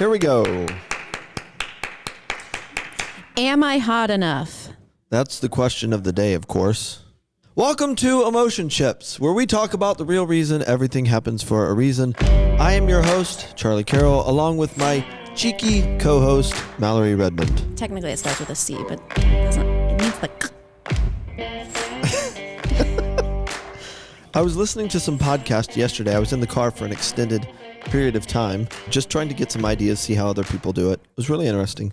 Here we go. Am I hot enough? That's the question of the day, of course. Welcome to Emotionships, where we talk about the real reason everything happens for a reason. I am your host, Charlie Carroll, along with my cheeky co-host, Mallory Redmond. Technically, it starts with a C, but it doesn't. It needs the I was listening to some podcast yesterday. I was in the car for an extended period of time, just trying to get some ideas, see how other people do it. It was really interesting.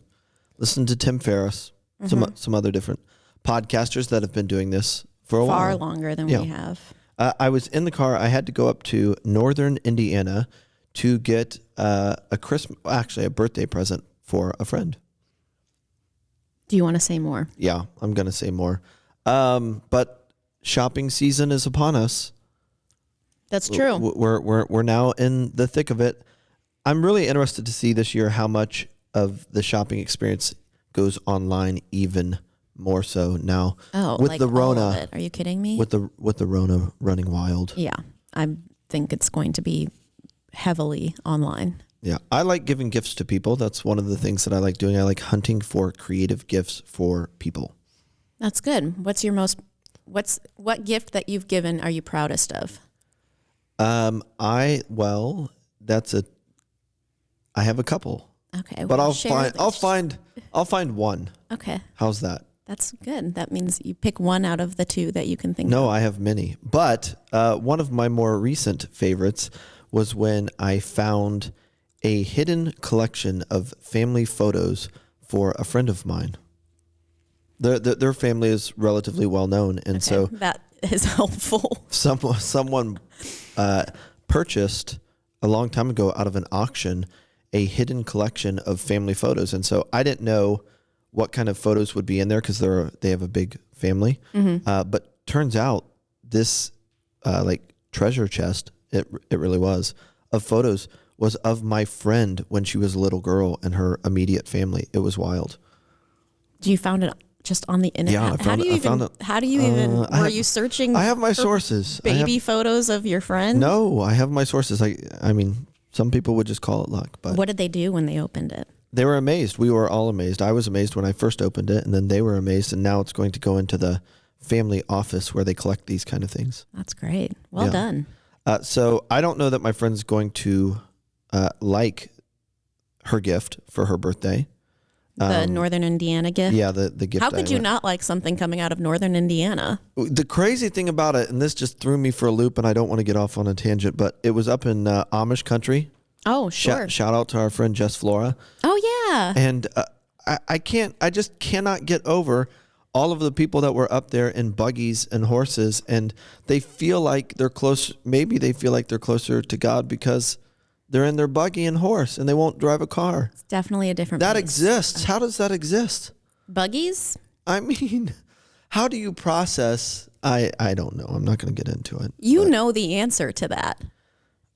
Listen to Tim Ferriss, some other different podcasters that have been doing this for a while. far longer than we have. I was in the car. I had to go up to northern Indiana to get a birthday present for a friend. Do you want to say more? Yeah, I'm going to say more. But shopping season is upon us. That's true. We're now in the thick of it. I'm really interested to see this year how much of the shopping experience goes online, even more so now. Oh, with like the Rona. all of it. Are you kidding me? With the Rona running wild. Yeah, I think it's going to be heavily online. Yeah, I like giving gifts to people. That's one of the things that I like doing. I like hunting for creative gifts for people. That's good. What gift that you've given are you proudest of? I have a couple. Okay, But well, I'll find one. Okay, How's that? that's good. That means you pick one out of the two that you can think of. No, I have many. But one of my more recent favorites was when I found a hidden collection of family photos for a friend of mine. Their family is relatively well known, and so that is helpful. Someone purchased a long time ago out of an auction a hidden collection of family photos, and so I didn't know what kind of photos would be in there because they have a big family. But turns out this like treasure chest, it really was, of photos was of my friend when she was a little girl and her immediate family. It was wild. You found it just on the internet. Yeah, How do you even? Were you searching? I have my sources. Baby photos of your friend? No, I have my sources. I mean, some people would just call it luck, but What did they do when they opened it? they were amazed. We were all amazed. I was amazed when I first opened it, and then they were amazed, and now it's going to go into the family office where they collect these kind of things. That's great. Well done. So I don't know that my friend's going to like her gift for her birthday. The Northern Indiana gift? Yeah, the gift. How could you not like something coming out of Northern Indiana? The crazy thing about it, and this just threw me for a loop, and I don't want to get off on a tangent, but it was up in Amish country. Oh, sure. Shout out to our friend Jess Flora. Oh, yeah. And I just cannot get over all of the people that were up there in buggies and horses, and they feel like they're close. Maybe they feel like they're closer to God because they're in their buggy and horse and they won't drive a car. It's definitely a different That place. exists. How does that exist? Buggies? I mean, how do you process? I don't know. I'm not going to get into it. You know the answer to that.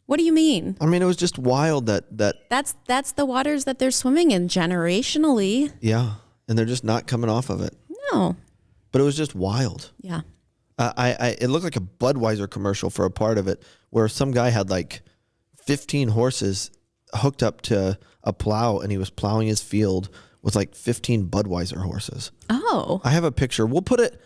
What do you mean? I mean, it was just wild that That's the waters that they're swimming in generationally. yeah, and they're just not coming off of it. No. But it was just wild. Yeah. It looked like a Budweiser commercial for a part of it where some guy had like 15 horses hooked up to a plow and he was plowing his field with like 15 Budweiser horses. Oh. I have a picture. We'll put it,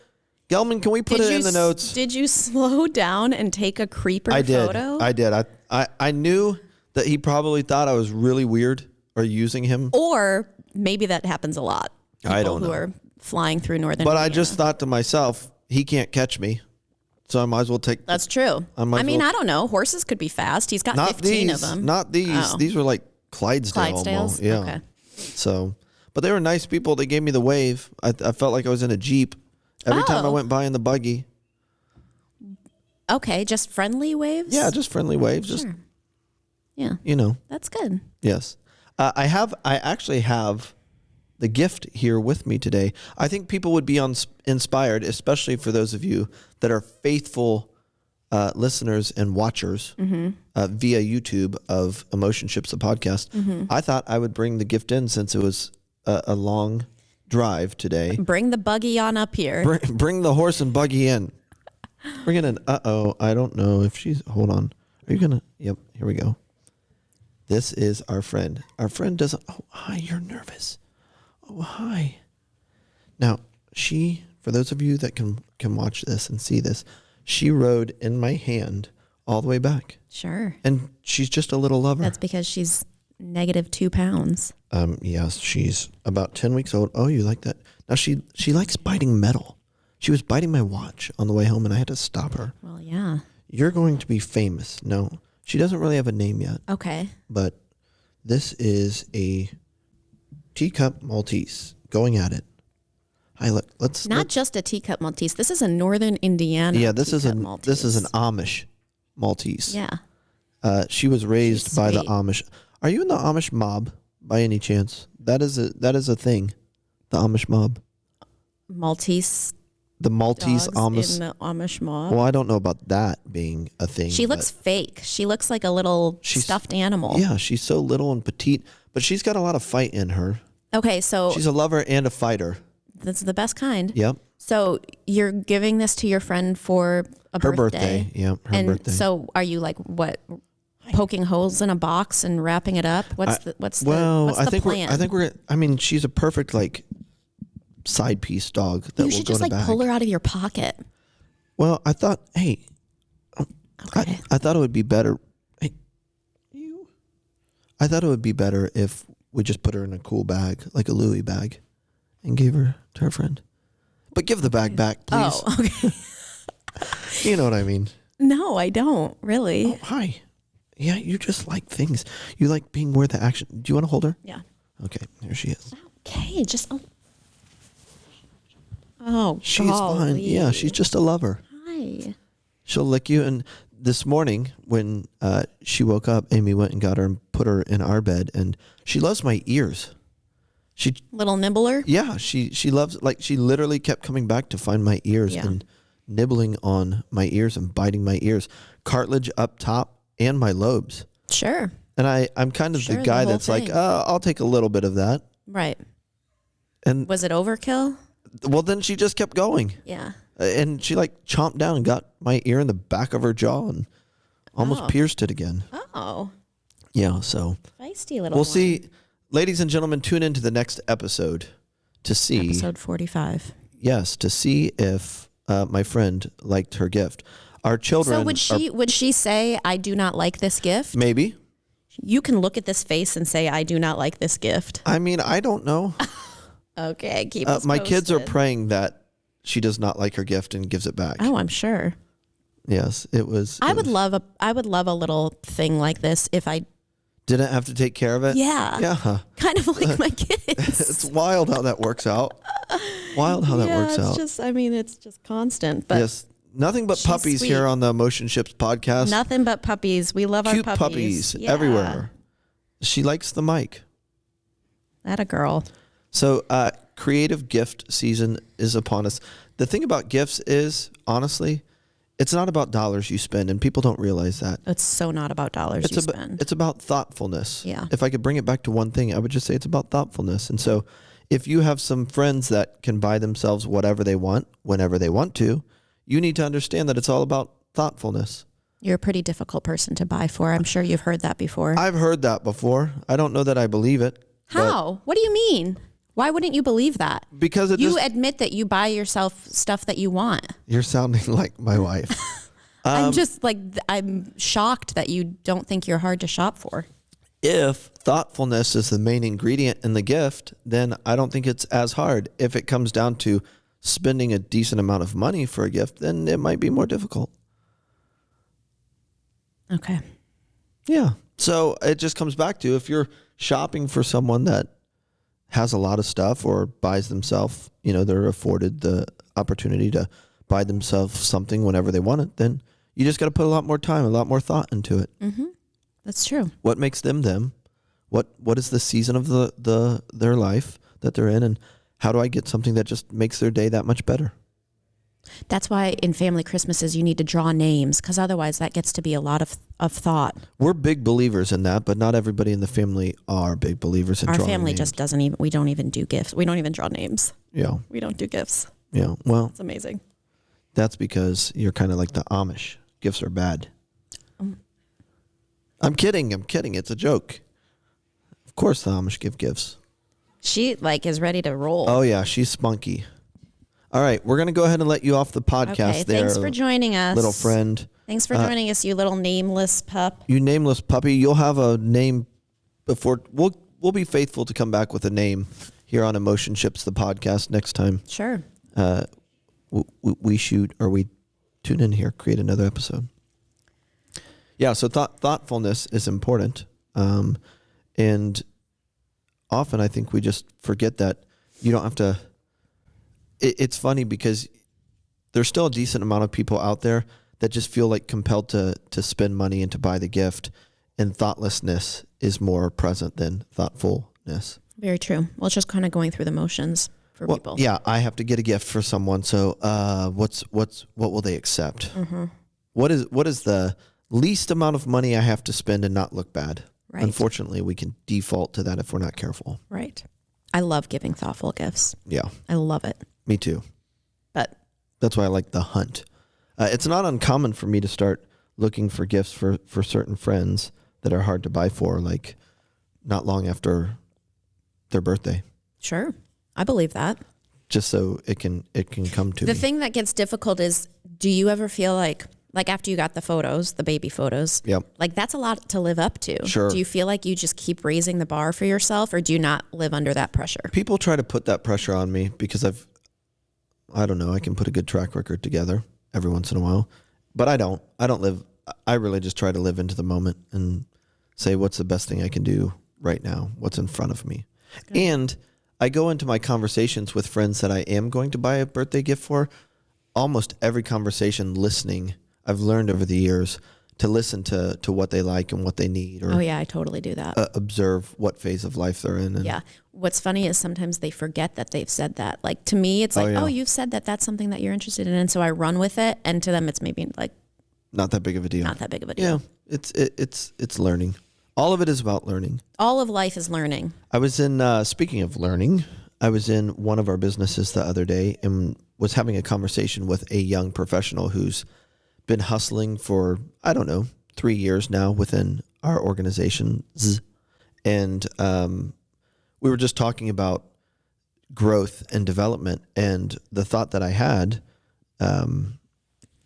Gelman, can we put it in the notes? Did you slow down and take a creeper photo? I did. I knew that he probably thought I was really weird or using him. Or maybe that happens a lot. I don't know. People who are flying through Northern But Indiana. I just thought to myself, he can't catch me. So I might as well take. That's true. I don't know. Horses could be fast. He's got 15 of them. Not these. Oh. These were like Clydesdale. Clydesdales? Almost. Yeah. Okay. So, but they were nice people. They gave me the wave. I felt like I was in a Jeep every time I went by in the buggy. Okay, just friendly waves? Yeah, just friendly waves. Sure. Just, yeah. That's good. Yes. I actually have the gift here with me today. I think people would be inspired, especially for those of you that are faithful listeners and watchers via YouTube of Emotionships, the podcast. I thought I would bring the gift in since it was a long drive today. Bring the buggy on up here. Bring the horse and buggy in. Bring it in. I don't know if she's, hold on. Are you going to, yep, here we go. This is our friend. Our friend doesn't. Oh, hi, you're nervous. Oh, hi. Now, for those of you that can watch this and see this, she rode in my hand all the way back. Sure. And she's just a little lover. That's because she's -2 pounds. Yes, she's about 10 weeks old. Oh, you like that? Now, she likes biting metal. She was biting my watch on the way home, and I had to stop her. Well, yeah. You're going to be famous. No, she doesn't really have a name yet. Okay. But this is a teacup Maltese going at it. Hi, look. Let's Not just a teacup Maltese. This is a Northern Indiana. Yeah, this is Maltese. this is an Amish Maltese. Yeah. She was raised She's by the sweet. Amish. Are you in the Amish mob by any chance? That is a thing. The Amish mob. Maltese The Maltese dogs Amish. in the Amish mob. Well, I don't know about that being a thing. She looks fake. She looks like a little stuffed animal. Yeah, she's so little and petite, but she's got a lot of fight in her. Okay, so She's a lover and a fighter. that's the best kind. Yep. So you're giving this to your friend for Her birthday. Yep, her and birthday. so are you like what? Poking holes in a box and wrapping it up? What's the plan? I think we're. I mean, she's a perfect like side piece dog that you will should go just in a like bag. pull her out of your pocket. Well, I thought, hey, Okay. I thought it would be better. Hey, you. I thought it would be better if we just put her in a cool bag, like a Louis bag, and gave her to her friend. But give the bag back, please. Oh, okay. You know what I mean. No, I don't really. Oh, hi. Yeah, you just like things. You like being where the action. Do you want to hold her? Yeah. Okay, here she is. Okay, just oh, She's fine. Yeah, she's just a lover. Hi. She'll lick you. And this morning when she woke up, Amy went and got her and put her in our bed, and she loves my ears. Little nibbler. Yeah, she loves, like, she literally kept coming back to find my ears and nibbling on my ears and biting my ears, cartilage up top and my lobes. Sure. And I'm kind of the guy whole that's like, thing. I'll take a little bit of that. Right. And Was it overkill? well, then she just kept going. Yeah. And she like chomped down and got my ear in the back of her jaw and almost pierced it again. Oh. Yeah, so Feisty little we'll one. see. Ladies and gentlemen, tune into the next episode to see. Episode 45. Yes, to see if my friend liked her gift. Our children. So would she say, I do not like this gift? Maybe. You can look at this face and say, I do not like this gift. I mean, I don't know. Okay, keep us My kids are posted. praying that she does not like her gift and gives it back. Oh, I'm sure. Yes, it was. I would love a little thing like this if I Didn't have to take care of it. Yeah. Yeah. kind of like my kids. It's wild how that works out. Wild how that works out. It's just constant. But Yes. Nothing but she's puppies sweet. here on the Emotionships podcast. Nothing but puppies. We love Cute our puppies Yeah. everywhere. She likes the mic. That a girl. So creative gift season is upon us. The thing about gifts is, honestly, it's not about dollars you spend, and people don't realize that. It's so not about dollars you spend. It's about thoughtfulness. Yeah. If I could bring it back to one thing, I would just say it's about thoughtfulness. And so if you have some friends that can buy themselves whatever they want, whenever they want to, you need to understand that it's all about thoughtfulness. You're a pretty difficult person to buy for. I'm sure you've heard that before. I've heard that before. I don't know that I believe it. How? What do you mean? Why wouldn't you believe that? Because it You just, admit that you buy yourself stuff that you want. you're sounding like my wife. I'm just like, I'm shocked that you don't think you're hard to shop for. If thoughtfulness is the main ingredient in the gift, then I don't think it's as hard. If it comes down to spending a decent amount of money for a gift, then it might be more difficult. Okay. Yeah. So it just comes back to, if you're shopping for someone that has a lot of stuff or buys themselves, they're afforded the opportunity to buy themselves something whenever they want it, then you just got to put a lot more time, a lot more thought into it. Mm-hmm. That's true. What makes them them? What is the season of their life that they're in, and how do I get something that just makes their day that much better? That's why in family Christmases you need to draw names, because otherwise that gets to be a lot of thought. We're big believers in that, but not everybody in the family are big believers in Our drawing family names. just doesn't even, we don't even do gifts. We don't even draw names. Yeah. We don't do gifts. Yeah. Well, It's amazing. that's because you're kind of like the Amish. Gifts are bad. I'm kidding. It's a joke. Of course the Amish give gifts. She is ready to roll. Oh yeah, she's spunky. All right, we're going to go ahead and let you off the podcast Okay, there. thanks for joining us. Little friend. Thanks for joining us, you little nameless pup. You nameless puppy. You'll have a name before. We'll be faithful to come back with a name here on Emotionships, the podcast, next time. Sure. We shoot or we tune in here, create another episode. Yeah, so thoughtfulness is important. And often I think we just forget that you don't have to. It's funny because there's still a decent amount of people out there that just feel like compelled to spend money and to buy the gift, and thoughtlessness is more present than thoughtfulness. Very true. Well, it's just kind of going through the motions for people. Yeah, I have to get a gift for someone, so what will they accept? Mm-hmm. What is the least amount of money I have to spend and not look bad? Right. Unfortunately, we can default to that if we're not careful. Right. I love giving thoughtful gifts. Yeah. I love it. Me too. But that's why I like the hunt. It's not uncommon for me to start looking for gifts for certain friends that are hard to buy for, like not long after their birthday. Sure. I believe that. Just so it can come to me. The thing that gets difficult is, do you ever feel like after you got the photos, the baby photos, yep. like that's a lot to live up to. Sure. Do you feel like you just keep raising the bar for yourself, or do you not live under that pressure? People try to put that pressure on me because I don't know, I can put a good track record together every once in a while, but I don't live. I really just try to live into the moment and say, what's the best thing I can do right now? What's in front of me? Good. And I go into my conversations with friends that I am going to buy a birthday gift for. Almost every conversation listening, I've learned over the years to listen to what they like and what they need. Or, oh yeah, I totally do that. Observe what phase of life they're in. And yeah. What's funny is sometimes they forget that they've said that. Like to me, it's like, oh, you've said that that's something that you're interested in. And so I run with it. And to them, it's maybe like not that big of a deal. Not that big of a deal. Yeah. It's learning. All of it is about learning. All of life is learning. I was in, speaking of learning, I was in one of our businesses the other day and was having a conversation with a young professional who's been hustling for, 3 years now within our organizations. And we were just talking about growth and development. And the thought that I had, and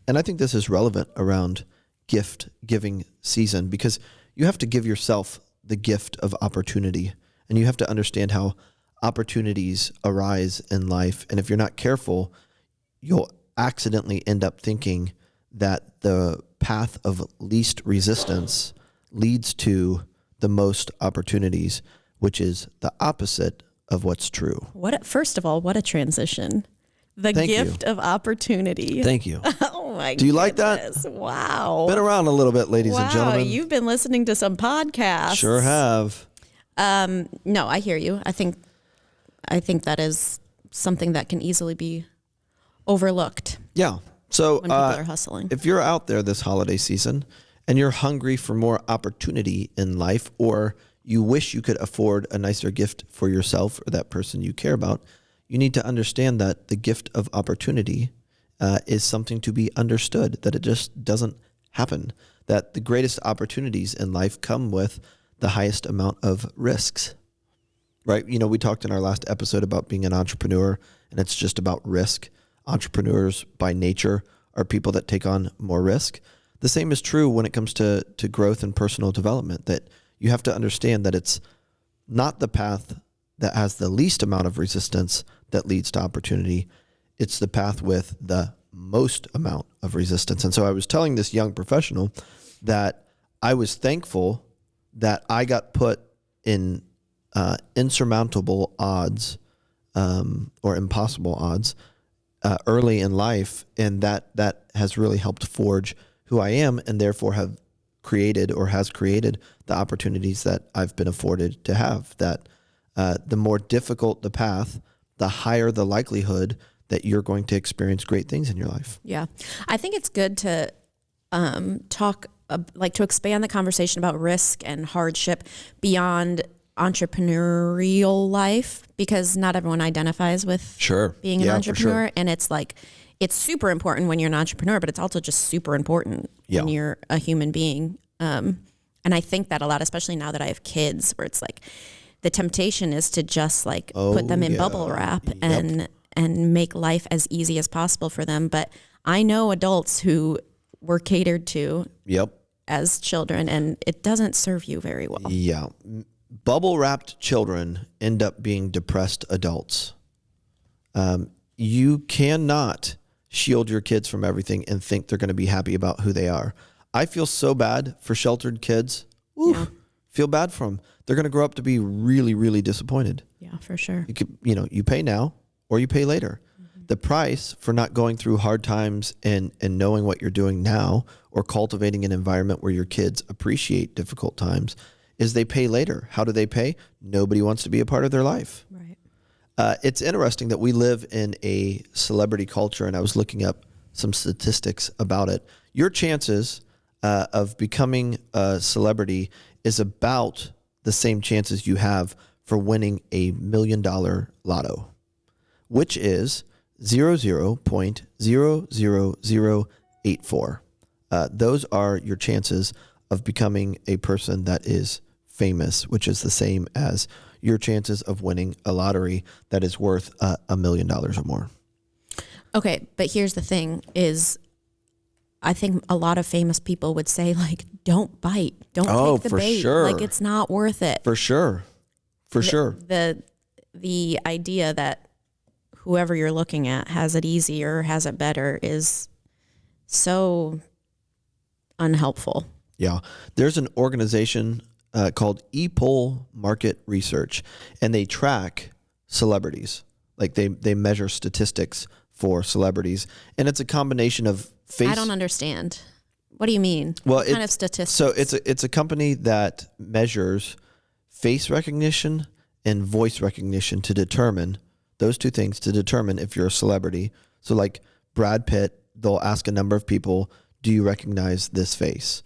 I think this is relevant around gift giving season, because you have to give yourself the gift of opportunity, and you have to understand how opportunities arise in life. And if you're not careful, you'll accidentally end up thinking that the path of least resistance leads to the most opportunities, which is the opposite of what's true. First of all, what a transition. The Thank gift you. of opportunity. Thank you. Oh my Do you like goodness. that? Wow. Been around a little bit, ladies and gentlemen. You've been listening to some podcasts. Sure have. No, I hear you. I think that is something that can easily be overlooked. Yeah. So when people are hustling. If you're out there this holiday season and you're hungry for more opportunity in life, or you wish you could afford a nicer gift for yourself or that person you care about, you need to understand that the gift of opportunity is something to be understood, that it just doesn't happen, that the greatest opportunities in life come with the highest amount of risks, right? We talked in our last episode about being an entrepreneur, and it's just about risk. Entrepreneurs by nature are people that take on more risk. The same is true when it comes to growth and personal development, that you have to understand that it's not the path that has the least amount of resistance that leads to opportunity. It's the path with the most amount of resistance. And so I was telling this young professional that I was thankful that I got put in insurmountable odds or impossible odds early in life, and that has really helped forge who I am, and therefore has created the opportunities that I've been afforded to have. That the more difficult the path, the higher the likelihood that you're going to experience great things in your life. Yeah. I think it's good to talk, to expand the conversation about risk and hardship beyond entrepreneurial life, because not everyone identifies with being an entrepreneur. Sure. And it's super important when you're an entrepreneur, but it's also just super important when you're a human being. And I think that a lot, especially now that I have kids, where it's like the temptation is to just like put them in bubble wrap and make life as easy as possible for them. But I know adults who were catered to as children, and it doesn't serve you very well. Yeah. Bubble wrapped children end up being depressed adults. You cannot shield your kids from everything and think they're going to be happy about who they are. I feel so bad for sheltered kids. Feel bad for them. They're going to grow up to be really, really disappointed. Yeah, for sure. You pay now or you pay later. The price for not going through hard times and knowing what you're doing now, or cultivating an environment where your kids appreciate difficult times, is they pay later. How do they pay? Nobody wants to be a part of their life. Right. It's interesting that we live in a celebrity culture, and I was looking up some statistics about it. Your chances of becoming a celebrity is about the same chances you have for winning $1 million lotto, which is 0.00084. Those are your chances of becoming a person that is famous, which is the same as your chances of winning a lottery that is worth $1 million or more. Okay, but here's the thing is, I think a lot of famous people would say, like, don't bite. Don't take the bait. Sure. Like, it's not worth it. For sure. The idea that whoever you're looking at has it easy or has it better is so unhelpful. Yeah. There's an organization called ePoll Market Research, and they track celebrities. Like they measure statistics for celebrities, and it's a combination of I don't understand. What do you mean? Well, what kind of statistics? So it's a company that measures face recognition and voice recognition to determine those two things to determine if you're a celebrity. So like Brad Pitt, they'll ask a number of people, do you recognize this face?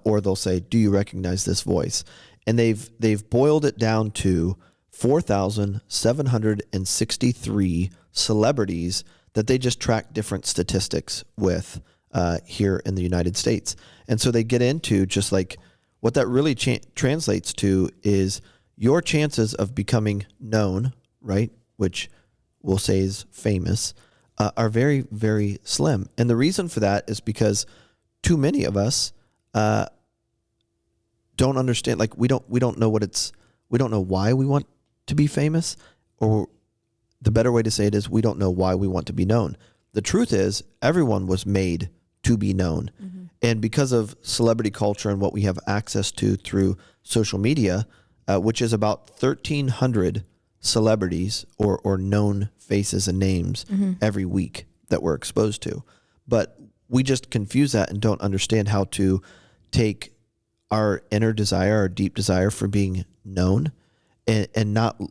Or they'll say, do you recognize this voice? And they've boiled it down to 4,763 celebrities that they just track different statistics with here in the United States. And so they get into just like what that really translates to is your chances of becoming known, right, which we'll say is famous, are very, very slim. And the reason for that is because too many of us don't understand, like we don't know we don't know why we want to be famous, or the better way to say it is we don't know why we want to be known. The truth is everyone was made to be known. Mm-hmm. And because of celebrity culture and what we have access to through social media, which is about 1,300 celebrities or known faces and names every week that we're exposed to. But we just confuse that and don't understand how to take our inner desire, our deep desire for being known, and not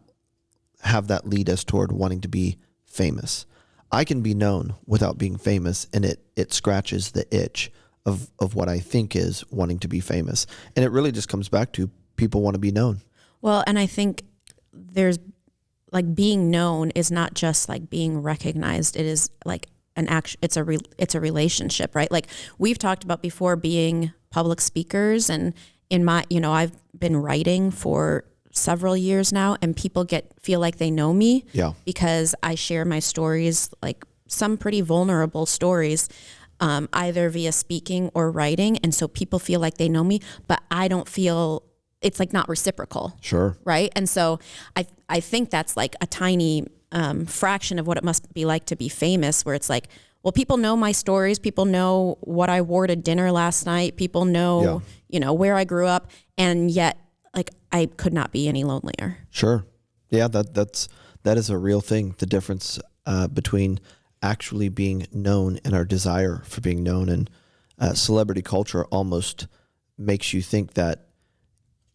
have that lead us toward wanting to be famous. I can be known without being famous, and it scratches the itch of what I think is wanting to be famous. And it really just comes back to people want to be known. Well, and I think there's like being known is not just like being recognized. It is like an action. It's a relationship, right? Like we've talked about before, being public speakers, and in my, I've been writing for several years now, and people feel like they know me because I share my stories, like some pretty vulnerable stories, either via speaking or writing. And so people feel like they know me, but I don't feel it's like not reciprocal. Sure. Right. And so I think that's like a tiny fraction of what it must be like to be famous, where it's like, well, people know my stories. People know what I wore to dinner last night. People know, where I grew up. And yet, like, I could not be any lonelier. Sure. Yeah, that is a real thing. The difference between actually being known and our desire for being known. And celebrity culture almost makes you think that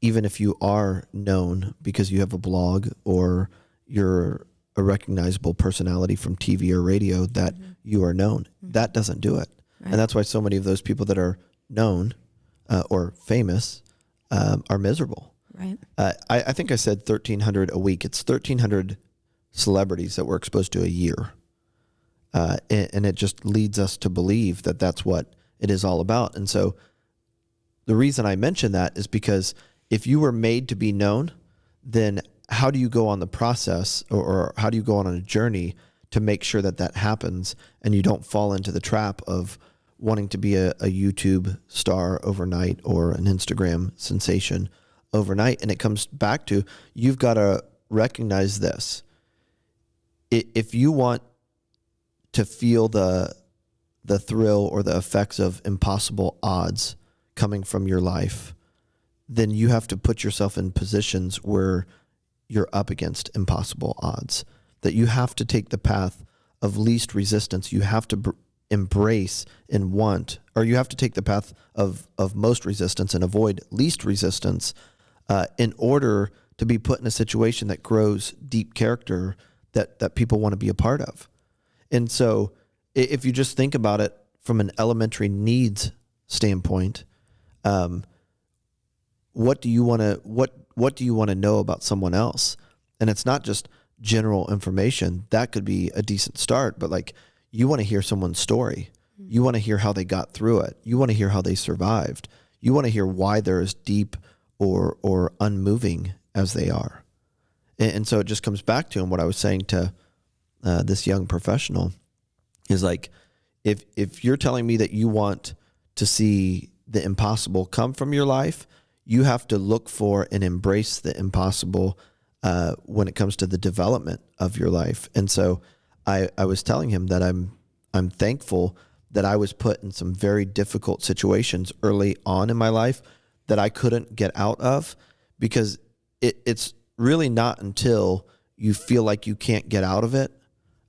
even if you are known because you have a blog or you're a recognizable personality from TV or radio, that you are known. That doesn't do it. Right. And that's why so many of those people that are known or famous are miserable. Right. I think I said 1,300 a week. It's 1,300 celebrities that we're exposed to a year. And it just leads us to believe that that's what it is all about. And so the reason I mention that is because if you were made to be known, then how do you go on the process, or how do you go on a journey to make sure that that happens and you don't fall into the trap of wanting to be a YouTube star overnight or an Instagram sensation overnight? And it comes back to, you've got to recognize this. If you want to feel the thrill or the effects of impossible odds coming from your life, then you have to put yourself in positions where you're up against impossible odds, that you have to take the path of least resistance. You have to embrace and want, or you have to take the path of most resistance and avoid least resistance in order to be put in a situation that grows deep character that people want to be a part of. And so if you just think about it from an elementary needs standpoint, what do you want to know about someone else? And it's not just general information. That could be a decent start, but like, you want to hear someone's story. You want to hear how they got through it. You want to hear how they survived. You want to hear why they're as deep or unmoving as they are. And so it just comes back to, and what I was saying to this young professional is like, if you're telling me that you want to see the impossible come from your life, you have to look for and embrace the impossible when it comes to the development of your life. And so I was telling him that I'm thankful that I was put in some very difficult situations early on in my life that I couldn't get out of, because it's really not until you feel like you can't get out of it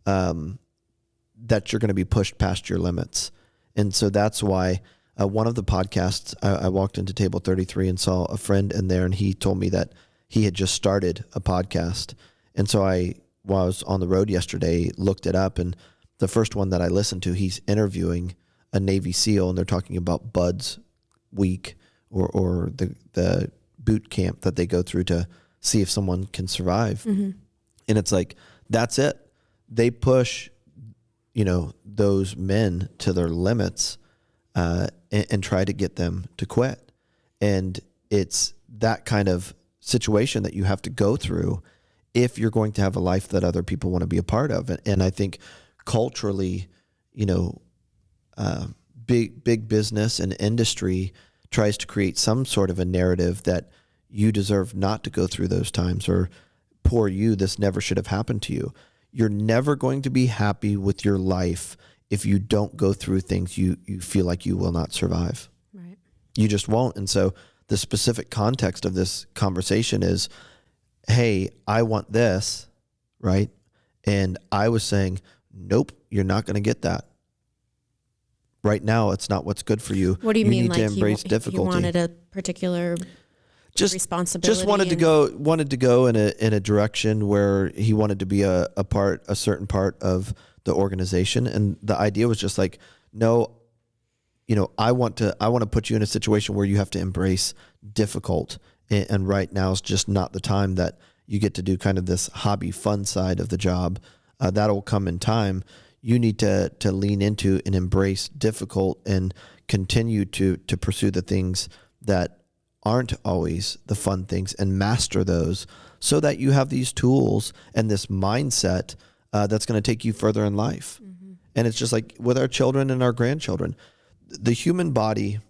that you're going to be pushed past your limits. And so that's why one of the podcasts, I walked into Table 33 and saw a friend in there, and he told me that he had just started a podcast. And so while I was on the road yesterday, looked it up, and the first one that I listened to, he's interviewing a Navy SEAL, and they're talking about Bud's week or the boot camp that they go through to see if someone can survive. Mm-hmm. And it's like, that's it. They push, those men to their limits and try to get them to quit. And it's that kind of situation that you have to go through if you're going to have a life that other people want to be a part of. And I think culturally, big business and industry tries to create some sort of a narrative that you deserve not to go through those times, or poor you, this never should have happened to you. You're never going to be happy with your life if you don't go through things you feel like you will not survive. Right. You just won't. And so the specific context of this conversation is, hey, I want this, right? And I was saying, nope, you're not going to get that. Right now, it's not what's good for you. What do you mean? Need Like to embrace difficulty. You wanted a particular responsibility. Just wanted to go in a direction where he wanted to be a certain part of the organization, and the idea was just like, no, I want to put you in a situation where you have to embrace difficult, and right now is just not the time that you get to do kind of this hobby fun side of the job. That'll come in time. You need to lean into and embrace difficult and continue to pursue the things that aren't always the fun things and master those, so that you have these tools and this mindset that's going to take you further in life. Mm-hmm. And it's just like with our children and our grandchildren, the human body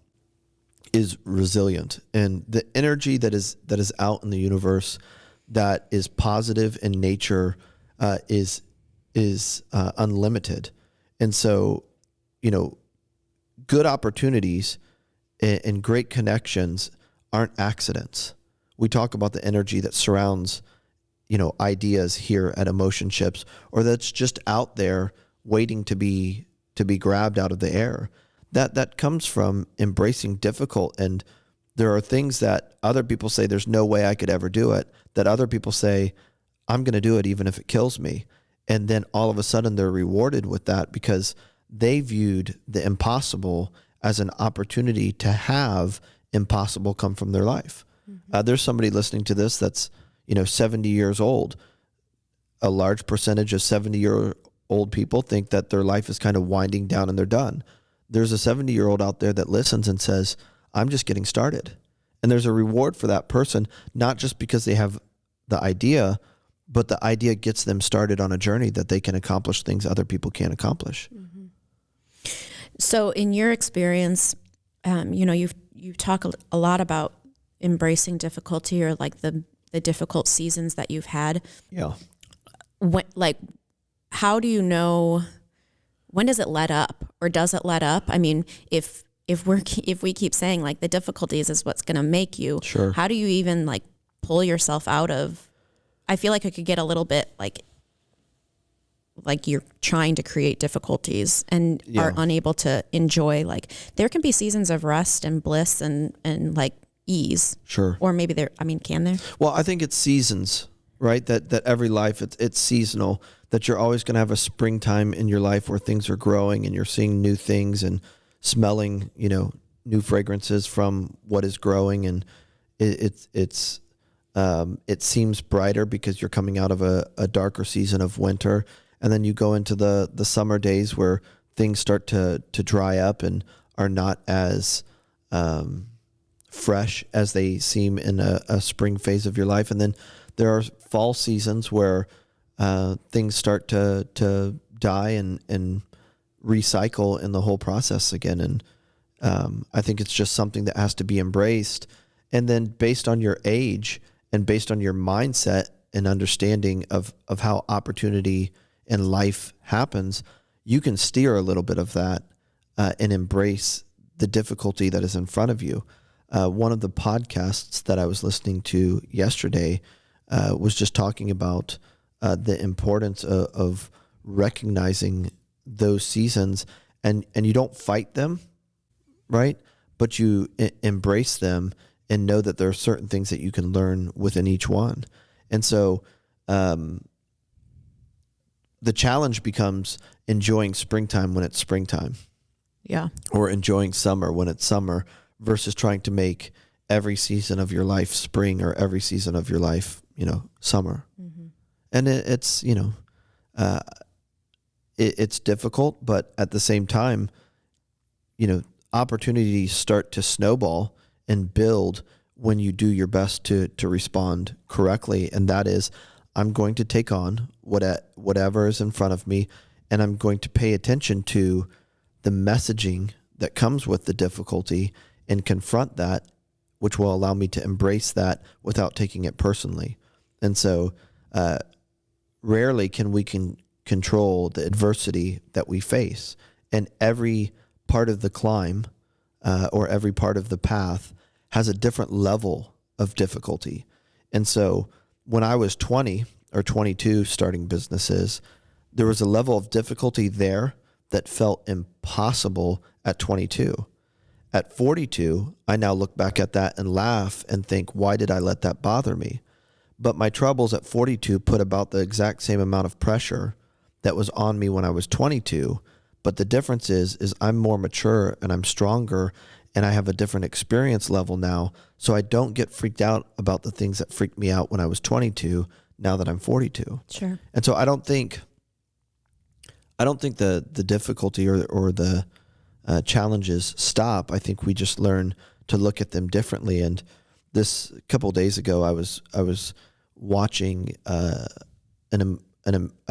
is resilient, and the energy that is out in the universe that is positive in nature is unlimited. And so, good opportunities and great connections aren't accidents. We talk about the energy that surrounds, ideas here at Emotionships, or that's just out there waiting to be grabbed out of the air. That comes from embracing difficult. And there are things that other people say, there's no way I could ever do it, that other people say, I'm going to do it even if it kills me. And then all of a sudden they're rewarded with that because they viewed the impossible as an opportunity to have impossible come from their life. Mm-hmm. There's somebody listening to this that's, 70 years old. A large percentage of 70-year-old people think that their life is kind of winding down and they're done. There's a 70-year-old out there that listens and says, I'm just getting started. And there's a reward for that person, not just because they have the idea, but the idea gets them started on a journey that they can accomplish things other people can't accomplish. Mm-hmm. So in your experience, you talk a lot about embracing difficulty, or like the difficult seasons that you've had. Yeah. How do you know, when does it let up, or does it let up? I mean, if we keep saying like the difficulties is what's going to make you, sure. How do you even like pull yourself out of? I feel like it could get a little bit like you're trying to create difficulties and are unable to enjoy, like there can be seasons of rest and bliss and like ease. Sure. Or maybe can there? Well, I think it's seasons, right? That every life, it's seasonal, that you're always going to have a springtime in your life where things are growing and you're seeing new things and smelling, new fragrances from what is growing. And it seems brighter because you're coming out of a darker season of winter. And then you go into the summer days where things start to dry up and are not as fresh as they seem in a spring phase of your life. And then there are fall seasons where things start to die and recycle in the whole process again. And I think it's just something that has to be embraced. And then based on your age and based on your mindset and understanding of how opportunity in life happens, you can steer a little bit of that and embrace the difficulty that is in front of you. One of the podcasts that I was listening to yesterday was just talking about the importance of recognizing those seasons, and you don't fight them, right? But you embrace them and know that there are certain things that you can learn within each one. And so the challenge becomes enjoying springtime when it's springtime. Yeah. Or enjoying summer when it's summer, versus trying to make every season of your life spring or every season of your life, summer. Mm-hmm. And it's difficult, but at the same time, opportunities start to snowball and build when you do your best to respond correctly. And that is, I'm going to take on whatever is in front of me, and I'm going to pay attention to the messaging that comes with the difficulty and confront that, which will allow me to embrace that without taking it personally. And so rarely can we control the adversity that we face. And every part of the climb or every part of the path has a different level of difficulty. And so when I was 20 or 22 starting businesses, there was a level of difficulty there that felt impossible at 22. At 42, I now look back at that and laugh and think, why did I let that bother me? But my troubles at 42 put about the exact same amount of pressure that was on me when I was 22. But the difference is I'm more mature and I'm stronger and I have a different experience level now. So I don't get freaked out about the things that freaked me out when I was 22, now that I'm 42. Sure. And so I don't think the difficulty or the challenges stop. I think we just learn to look at them differently. And this couple of days ago, I was watching a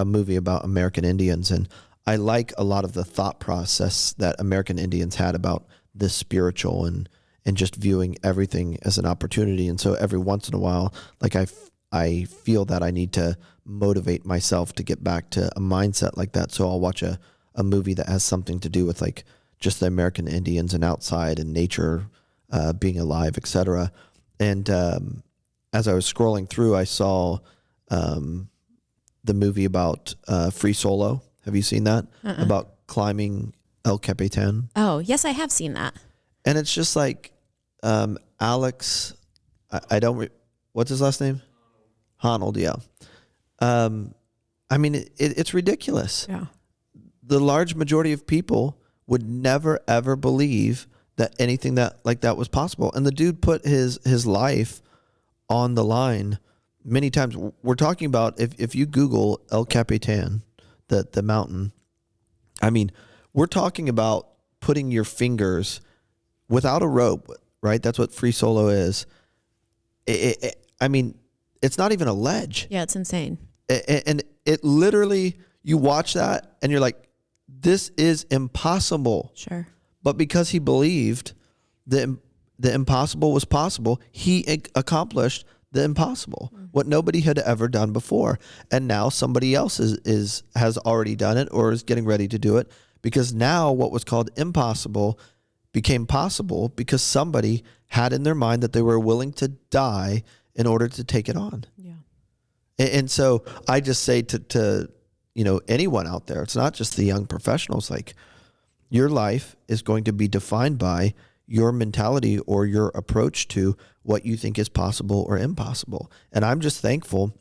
movie about American Indians, and I like a lot of the thought process that American Indians had about this spiritual and just viewing everything as an opportunity. And so every once in a while, like I feel that I need to motivate myself to get back to a mindset like that. So I'll watch a movie that has something to do with like just the American Indians and outside and nature, being alive, etc. And as I was scrolling through, I saw the movie about Free Solo. Have you seen that? About climbing El Capitan? Oh, yes, I have seen that. And it's just like Alex, what's his last name? Honnold, yeah. I mean, it's ridiculous. Yeah. The large majority of people would never, ever believe that anything like that was possible. And the dude put his life on the line many times. We're talking about, if you Google El Capitan, the mountain, I mean, we're talking about putting your fingers without a rope, right? That's what free solo is. I mean, it's not even a ledge. Yeah, it's insane. And it literally, you watch that and you're like, this is impossible. Sure. But because he believed the impossible was possible, he accomplished the impossible, what nobody had ever done before. And now somebody else has already done it or is getting ready to do it, because now what was called impossible became possible because somebody had in their mind that they were willing to die in order to take it on. Yeah. And so I just say to anyone out there, it's not just the young professionals, like, your life is going to be defined by your mentality or your approach to what you think is possible or impossible. And I'm just thankful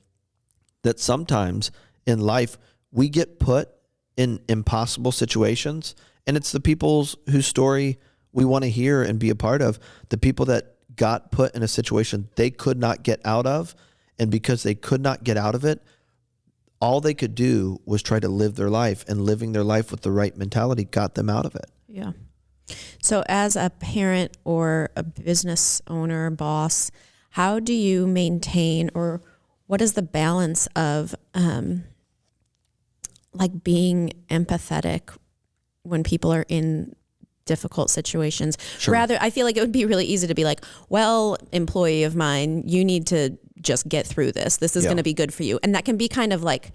that sometimes in life we get put in impossible situations, and it's the people's whose story we want to hear and be a part of, the people that got put in a situation they could not get out of. And because they could not get out of it, all they could do was try to live their life, and living their life with the right mentality got them out of it. Yeah. So as a parent or a business owner, boss, how do you maintain, or what is the balance of like being empathetic when people are in difficult situations? Sure. Rather, I feel like it would be really easy to be like, well, employee of mine, you need to just get through this. This is going to be good for you. And that can be kind of like,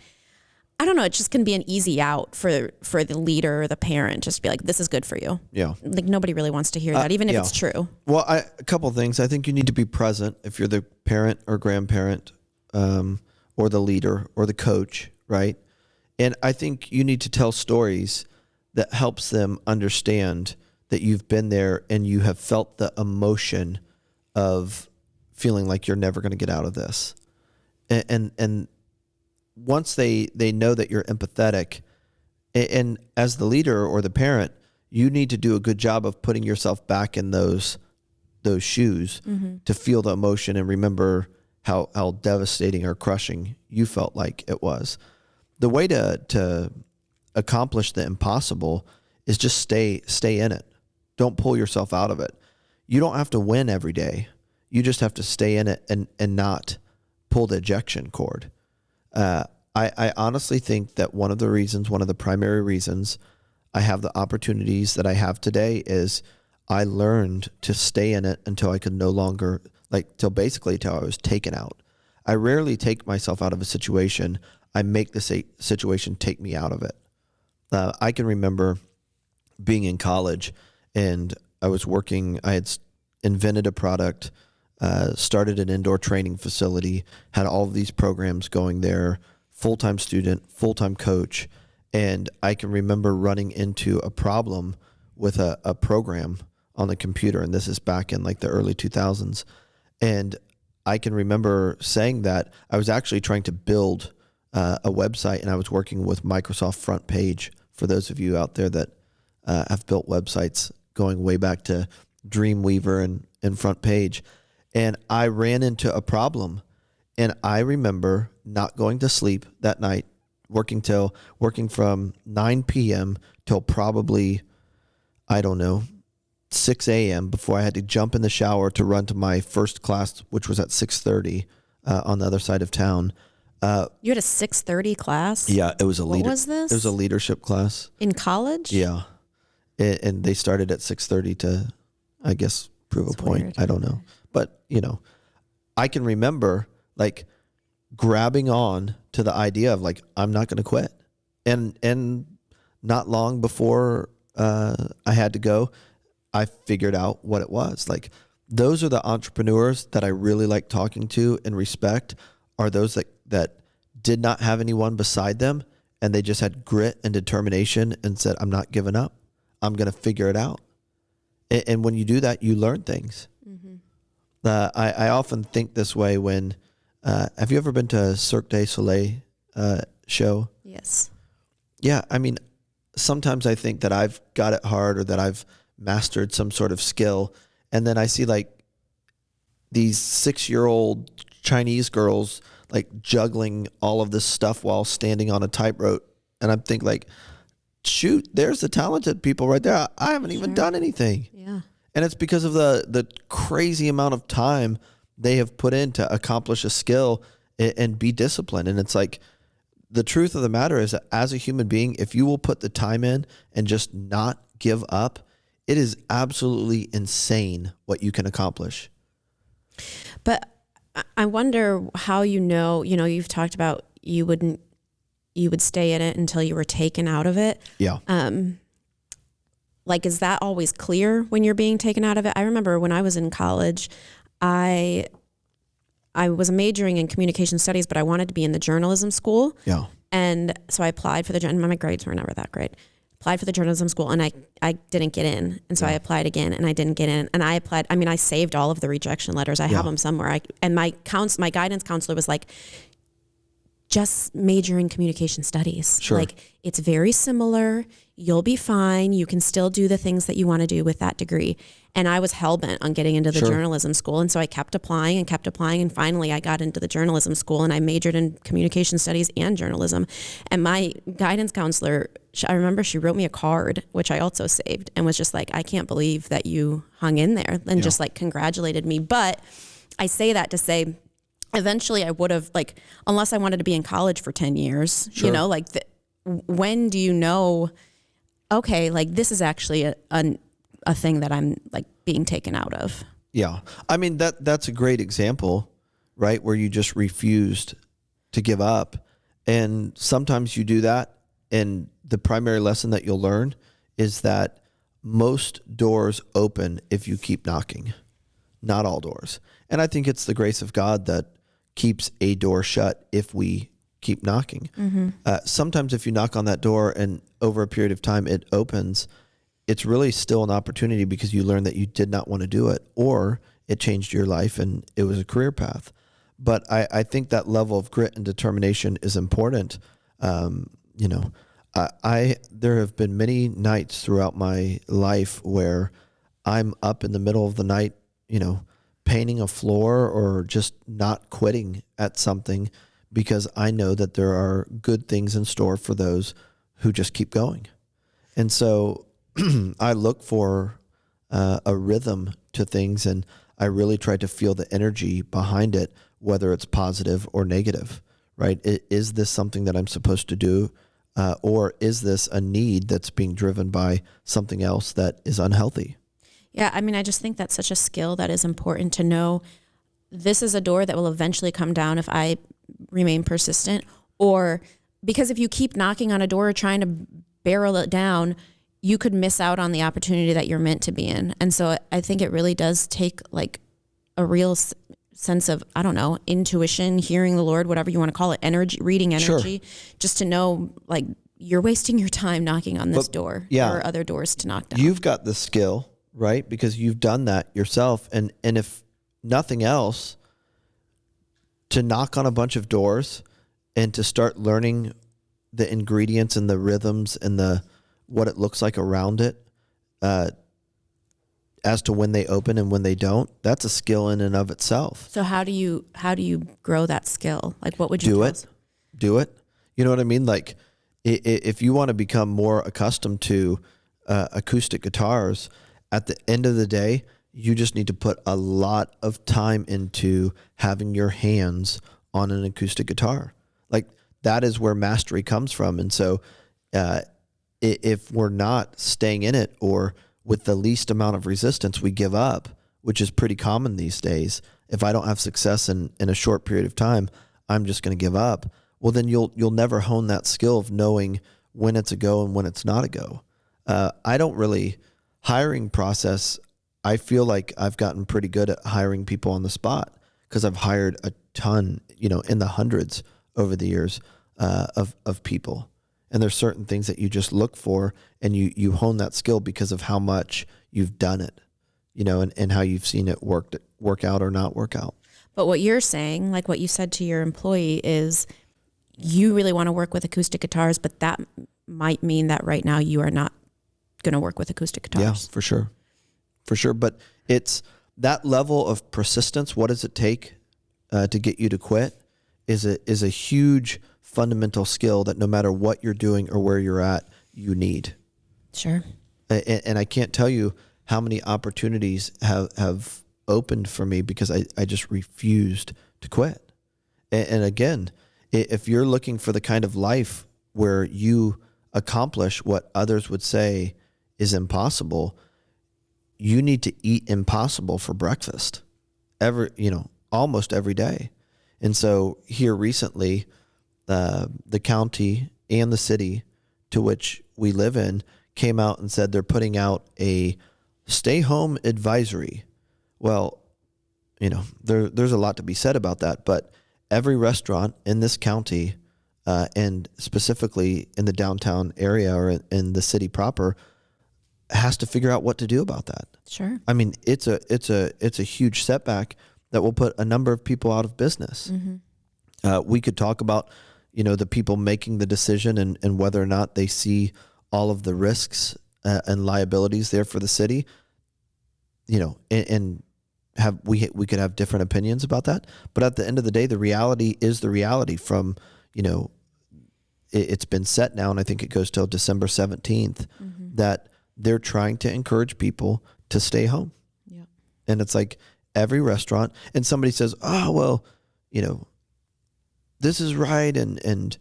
I don't know, it just can be an easy out for the leader or the parent, just be like, this is good for you. Yeah. Like, nobody really wants to hear that, even if it's true. Well, a couple of things. I think you need to be present if you're the parent or grandparent, or the leader or the coach, right? And I think you need to tell stories that helps them understand that you've been there and you have felt the emotion of feeling like you're never going to get out of this. And once they know that you're empathetic, and as the leader or the parent, you need to do a good job of putting yourself back in those shoes to feel the emotion and remember how devastating or crushing you felt like it was. The way to accomplish the impossible is just stay in it. Don't pull yourself out of it. You don't have to win every day. You just have to stay in it and not pull the ejection cord. I honestly think that one of the primary reasons I have the opportunities that I have today is I learned to stay in it until I could no longer, till I was taken out. I rarely take myself out of a situation. I make the situation take me out of it. I can remember being in college and I was working, I had invented a product, started an indoor training facility, had all of these programs going there, full-time student, full-time coach. And I can remember running into a problem with a program on the computer. And this is back in like the early 2000s. And I can remember saying that I was actually trying to build a website, and I was working with Microsoft Front Page, for those of you out there that have built websites going way back to Dreamweaver and Front Page. And I ran into a problem, and I remember not going to sleep that night, working from 9 p.m. till probably, 6 a.m. before I had to jump in the shower to run to my first class, which was at 6:30 on the other side of town. You had a 6:30 class? Yeah, it was a What was this? It was a leadership class. In college? Yeah. And they started at 6:30 to, I guess, prove That's a point. weird. I don't know. But, I can remember grabbing on to the idea of I'm not going to quit. And not long before I had to go, I figured out what it was. Those are the entrepreneurs that I really like talking to and respect, are those that did not have anyone beside them, and they just had grit and determination and said, I'm not giving up. I'm going to figure it out. And when you do that, you learn things. Mm-hmm. I often think this way when, have you ever been to a Cirque du Soleil show? Yes. Yeah. I mean, sometimes I think that I've got it hard or that I've mastered some sort of skill. And then I see these 6-year-old Chinese girls juggling all of this stuff while standing on a tightrope. And I'm thinking shoot, there's the talented people right there. I haven't even done anything. Yeah. And it's because of the crazy amount of time they have put in to accomplish a skill and be disciplined. And it's like, the truth of the matter is that as a human being, if you will put the time in and just not give up, it is absolutely insane what you can accomplish. But I wonder how you've talked about you would stay in it until you were taken out of it. Yeah. Like, is that always clear when you're being taken out of it? I remember when I was in college, I was majoring in communication studies, but I wanted to be in the journalism school. Yeah. And so I applied for and my grades were never that great. Applied for the journalism school and I didn't get in. And so I applied again and I didn't get in. And I saved all of the rejection letters. I have them somewhere. And my guidance counselor was like, just major in communication studies. Sure. Like, it's very similar. You'll be fine. You can still do the things that you want to do with that degree. And I was hell-bent on getting into the journalism school. And so I kept applying. And finally I got into the journalism school and I majored in communication studies and journalism. And my guidance counselor, I remember she wrote me a card, which I also saved, and was just like, I can't believe that you hung in there, and just like congratulated me. But I say that to say, eventually I would have, like, unless I wanted to be in college for 10 years, when do you know, okay, like this is actually a thing that I'm like being taken out of? Yeah. I mean, that's a great example, right? Where you just refused to give up. And sometimes you do that. And the primary lesson that you'll learn is that most doors open if you keep knocking, not all doors. And I think it's the grace of God that keeps a door shut if we keep knocking. Mm-hmm. Sometimes if you knock on that door and over a period of time it opens, it's really still an opportunity because you learned that you did not want to do it, or it changed your life and it was a career path. But I think that level of grit and determination is important. There have been many nights throughout my life where I'm up in the middle of the night, painting a floor or just not quitting at something because I know that there are good things in store for those who just keep going. And so I look for a rhythm to things, and I really try to feel the energy behind it, whether it's positive or negative, right? Is this something that I'm supposed to do? Or is this a need that's being driven by something else that is unhealthy? Yeah, I mean, I just think that's such a skill that is important to know. This is a door that will eventually come down if I remain persistent, or because if you keep knocking on a door trying to barrel it down, you could miss out on the opportunity that you're meant to be in. And so I think it really does take like a real sense of, I don't know, intuition, hearing the Lord, whatever you want to call it, energy, reading energy, just to know, like, you're wasting your time knocking on this door. There are other doors to knock down. You've got the skill, right? Because you've done that yourself. And if nothing else, to knock on a bunch of doors and to start learning the ingredients and the rhythms and what it looks like around it, as to when they open and when they don't, that's a skill in and of itself. So how do you grow that skill? Like, what would you do it? You know what I mean? Like, if you want to become more accustomed to acoustic guitars, at the end of the day, you just need to put a lot of time into having your hands on an acoustic guitar. Like, that is where mastery comes from. And so if we're not staying in it, or with the least amount of resistance, we give up, which is pretty common these days. If I don't have success in a short period of time, I'm just going to give up. Well, then you'll never hone that skill of knowing when it's a go and when it's not a go. Hiring process, I feel like I've gotten pretty good at hiring people on the spot because I've hired a ton, in the hundreds over the years of people. And there's certain things that you just look for, and you hone that skill because of how much you've done it, and how you've seen it work out or not work out. But what you're saying, like what you said to your employee, is you really want to work with acoustic guitars, but that might mean that right now you are not going to work with acoustic guitars. Yeah, for sure. For sure. But it's that level of persistence. What does it take to get you to quit is a huge fundamental skill that no matter what you're doing or where you're at, you need. Sure. And I can't tell you how many opportunities have opened for me because I just refused to quit. And again, if you're looking for the kind of life where you accomplish what others would say is impossible, you need to eat impossible for breakfast almost every day. And so here recently, the county and the city to which we live in came out and said they're putting out a stay home advisory. Well, there's a lot to be said about that, but every restaurant in this county, and specifically in the downtown area or in the city proper, has to figure out what to do about that. Sure. I mean, it's a huge setback that will put a number of people out of business. We could talk about, the people making the decision and whether or not they see all of the risks and liabilities there for the city, and we could have different opinions about that. But at the end of the day, the reality is the reality from, it's been set now, and I think it goes till December 17th, that they're trying to encourage people to stay home. Yeah. And it's like every restaurant, and somebody says, oh, well, this is right. And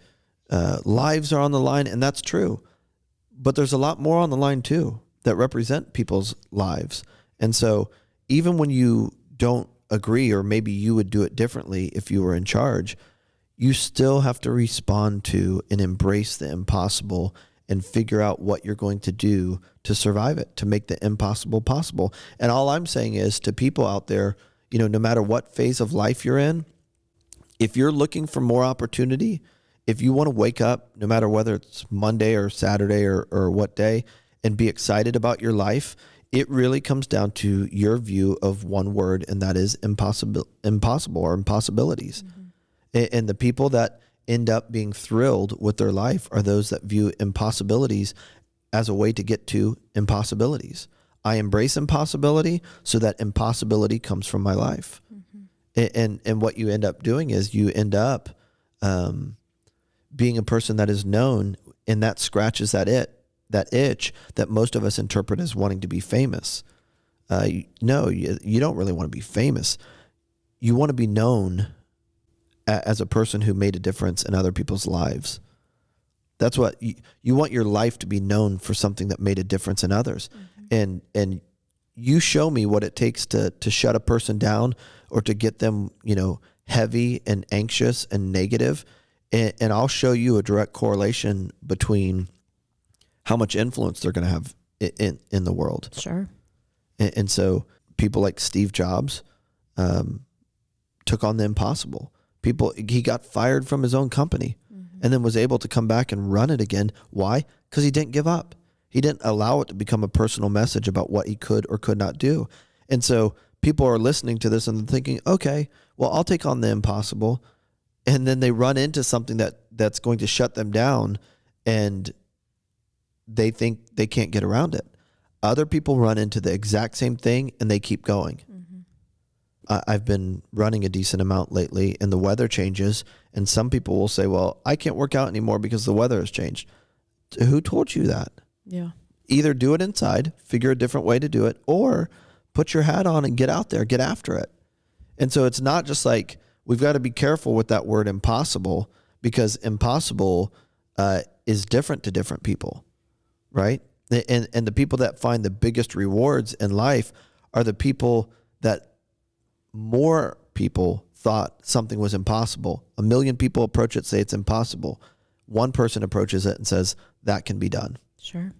lives are on the line. And that's true. But there's a lot more on the line too that represent people's lives. And so even when you don't agree, or maybe you would do it differently if you were in charge, you still have to respond to and embrace the impossible and figure out what you're going to do to survive it, to make the impossible possible. And all I'm saying is to people out there, no matter what phase of life you're in, if you're looking for more opportunity, if you want to wake up, no matter whether it's Monday or Saturday or what day, and be excited about your life, it really comes down to your view of one word, and that is impossible or impossibilities. And the people that end up being thrilled with their life are those that view impossibilities as a way to get to impossibilities. I embrace impossibility so that impossibility comes from my life. And what you end up doing is you end up being a person that is known, and that scratches that itch that most of us interpret as wanting to be famous. No, you don't really want to be famous. You want to be known as a person who made a difference in other people's lives. That's what you want, your life to be known for something that made a difference in others. And you show me what it takes to shut a person down or to get them, heavy and anxious and negative. And I'll show you a direct correlation between how much influence they're going to have in the world. Sure. And so people like Steve Jobs took on the impossible. He got fired from his own company and then was able to come back and run it again. Why? Because he didn't give up. He didn't allow it to become a personal message about what he could or could not do. And so people are listening to this and thinking, okay, well, I'll take on the impossible. And then they run into something that's going to shut them down, and they think they can't get around it. Other people run into the exact same thing and they keep going. I've been running a decent amount lately, and the weather changes, and some people will say, well, I can't work out anymore because the weather has changed. Who told you that? Yeah. Either do it inside, figure a different way to do it, or put your hat on and get out there, get after it. And so it's not just like, we've got to be careful with that word impossible, because impossible is different to different people, right? And the people that find the biggest rewards in life are the people that more people thought something was impossible. 1 million people approach it, say it's impossible. One person approaches it and says, that can be done. Sure.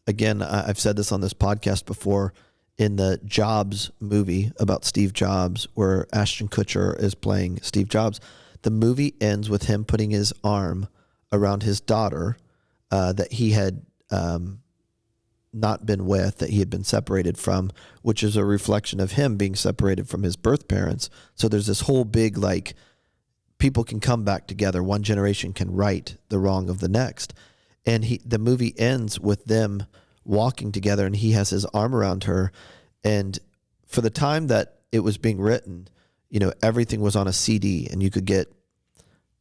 Again, I've said this on this podcast before. In the Jobs movie about Steve Jobs, where Ashton Kutcher is playing Steve Jobs, the movie ends with him putting his arm around his daughter that he had not been with, that he had been separated from, which is a reflection of him being separated from his birth parents. So there's this whole big, like, people can come back together. One generation can right the wrong of the next. And the movie ends with them walking together, and he has his arm around her. And for the time that it was being written, everything was on a CD, and you could get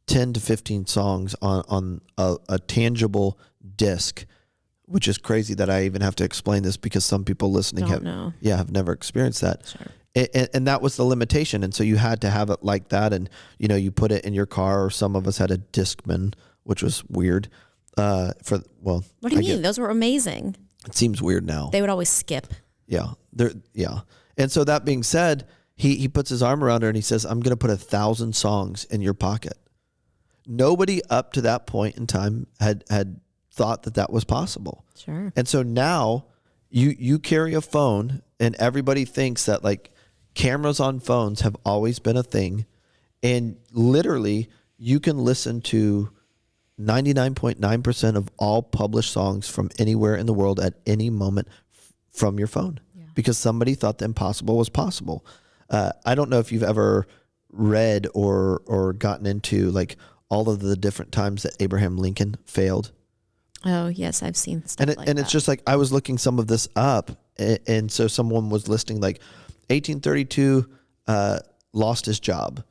10 to 15 songs on a tangible disc which is crazy that I even have to explain this because some people listening Don't know. have never experienced that. Sure. And that was the limitation. And so you had to have it like that. And, you put it in your car, or some of us had a Discman, which was weird. What do you mean? Those were amazing. It seems weird now. They would always skip. Yeah. Yeah. And so that being said, he puts his arm around her and he says, I'm going to put 1,000 songs in your pocket. Nobody up to that point in time had thought that was possible. Sure. And so now you carry a phone, and everybody thinks that like cameras on phones have always been a thing. And literally you can listen to 99.9% of all published songs from anywhere in the world at any moment from your phone, because somebody thought the impossible was possible. I don't know if you've ever read or gotten into like all of the different times that Abraham Lincoln failed. Oh yes, I've seen stuff like that. And it's just like, I was looking some of this up, and so someone was listing like 1832 lost his job,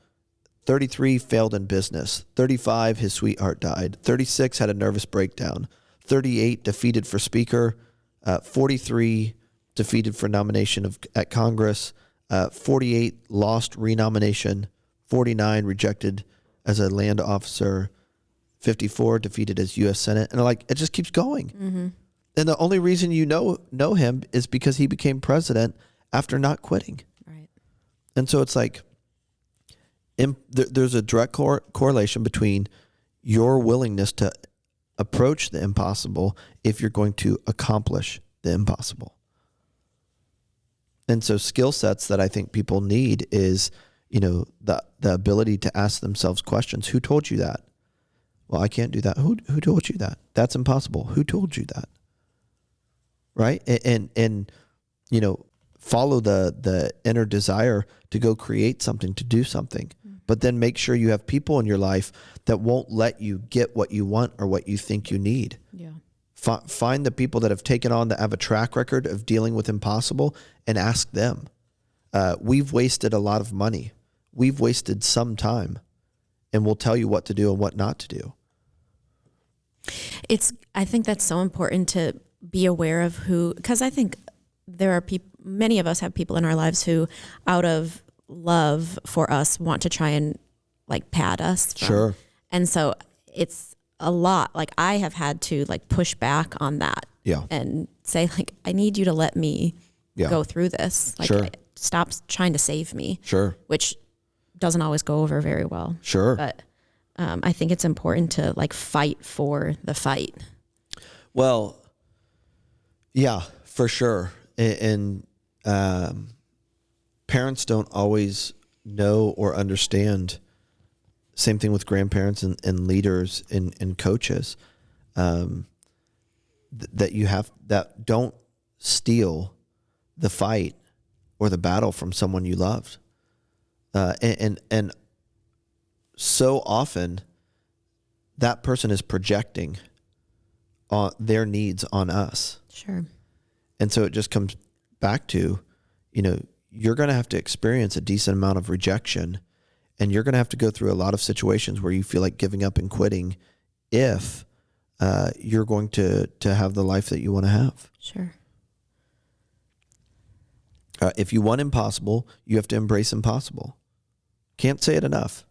33 failed in business, 35 his sweetheart died, 36 had a nervous breakdown, 38 defeated for speaker, 43 defeated for nomination at Congress, 48 lost renomination, 49 rejected as a land officer, 54 defeated as U.S. Senate, and like it just keeps going. Mm-hmm. And the only reason you know him is because he became president after not quitting. Right. And so it's like there's a direct correlation between your willingness to approach the impossible if you're going to accomplish the impossible. And so skill sets that I think people need is, the ability to ask themselves questions. Who told you that? Well, I can't do that. Who told you that? That's impossible. Who told you that? Right? And follow the inner desire to go create something, to do something. But then make sure you have people in your life that won't let you get what you want or what you think you need. Yeah. Find the people that have taken on, that have a track record of dealing with impossible, and ask them. We've wasted a lot of money. We've wasted some time, and we'll tell you what to do and what not to do. I think that's so important to be aware of because I think there are many of us have people in our lives who, out of love for us, want to try and like pad us. Sure. And so it's a lot. Like I have had to like push back on that. Yeah. And say like, I need you to let me go through this. Like sure. Stop trying to save me. Sure. Which doesn't always go over very well. Sure. But I think it's important to like fight for the fight. Well, yeah, for sure. And parents don't always know or understand. Same thing with grandparents and leaders and coaches, that you have, that don't steal the fight or the battle from someone you loved. And so often that person is projecting on their needs on us. Sure. And so it just comes back to, you're going to have to experience a decent amount of rejection, and you're going to have to go through a lot of situations where you feel like giving up and quitting if you're going to have the life that you want to have. Sure. If you want impossible, you have to embrace impossible. Can't say it enough.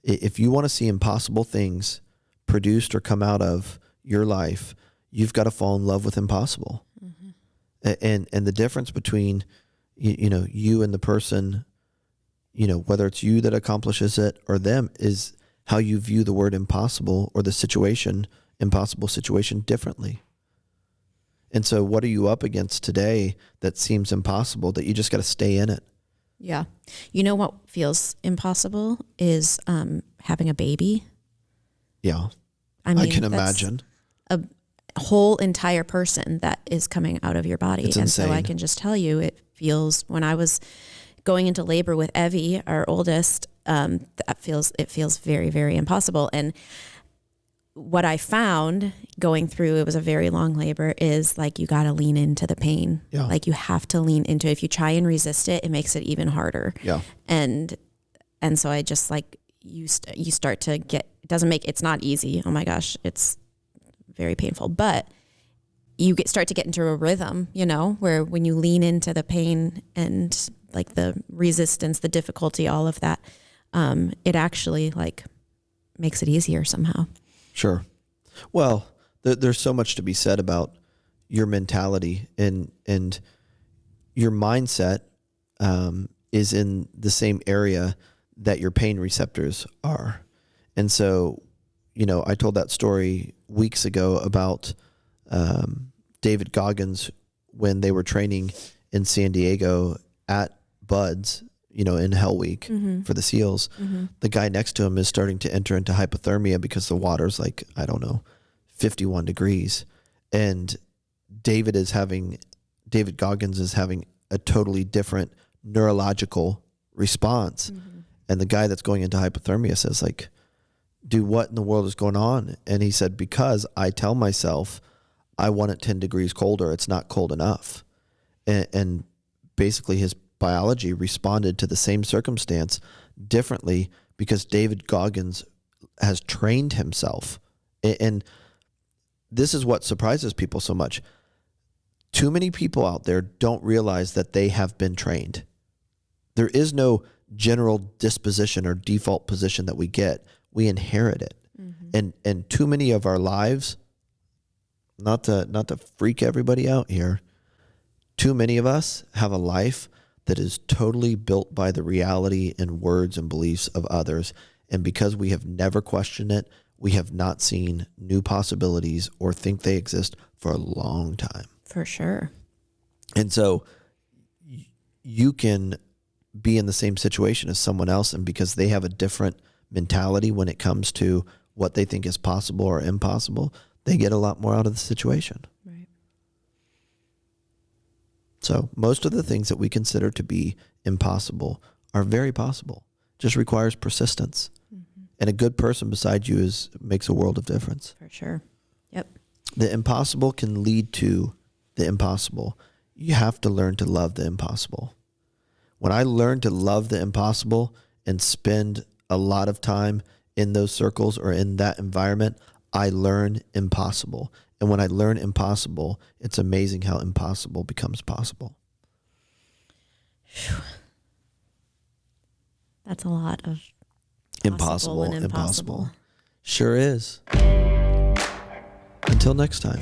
If you want to see impossible things produced or come out of your life, you've got to fall in love with impossible. Mm-hmm. And the difference between you and the person, whether it's you that accomplishes it or them, is how you view the word impossible or the situation, impossible situation, differently. And so what are you up against today that seems impossible, that you just got to stay in it? Yeah. You know what feels impossible is having a baby. Yeah. I mean, I can imagine. A whole entire person that is coming out of your body. It's and insane. So I can just tell you, it feels, when I was going into labor with Evie, our oldest, it feels very, very impossible. And what I found going through, it was a very long labor, is like, you got to lean into the pain. Yeah. Like you have to lean into it. If you try and resist it, it makes it even harder. Yeah. And so I just like, you start to get, it's not easy. Oh my gosh. It's very painful. But you start to get into a rhythm, where when you lean into the pain and like the resistance, the difficulty, all of that, it actually like makes it easier somehow. Sure. Well, there's so much to be said about your mentality and your mindset is in the same area that your pain receptors are. And so, I told that story weeks ago about David Goggins when they were training in San Diego at Buds, in Hell Week for the SEALs. The guy next to him is starting to enter into hypothermia because the water's like, 51 degrees. And David Goggins is having a totally different neurological response. And the guy that's going into hypothermia says like, dude, what in the world is going on? And he said, because I tell myself I want it 10 degrees colder. It's not cold enough. And basically his biology responded to the same circumstance differently because David Goggins has trained himself. And this is what surprises people so much. Too many people out there don't realize that they have been trained. There is no general disposition or default position that we get. We inherit it. And too many of our lives, not to freak everybody out here, too many of us have a life that is totally built by the reality and words and beliefs of others. And because we have never questioned it, we have not seen new possibilities or think they exist for a long time. For sure. And so you can be in the same situation as someone else, and because they have a different mentality when it comes to what they think is possible or impossible, they get a lot more out of the situation. Right. So most of the things that we consider to be impossible are very possible. Just requires persistence. And a good person beside you makes a world of difference. For sure. Yep. The impossible can lead to the impossible. You have to learn to love the impossible. When I learned to love the impossible and spend a lot of time in those circles or in that environment, I learn impossible. And when I learn impossible, it's amazing how impossible becomes possible. That's a lot of Impossible. and impossible. Sure is. Until next time.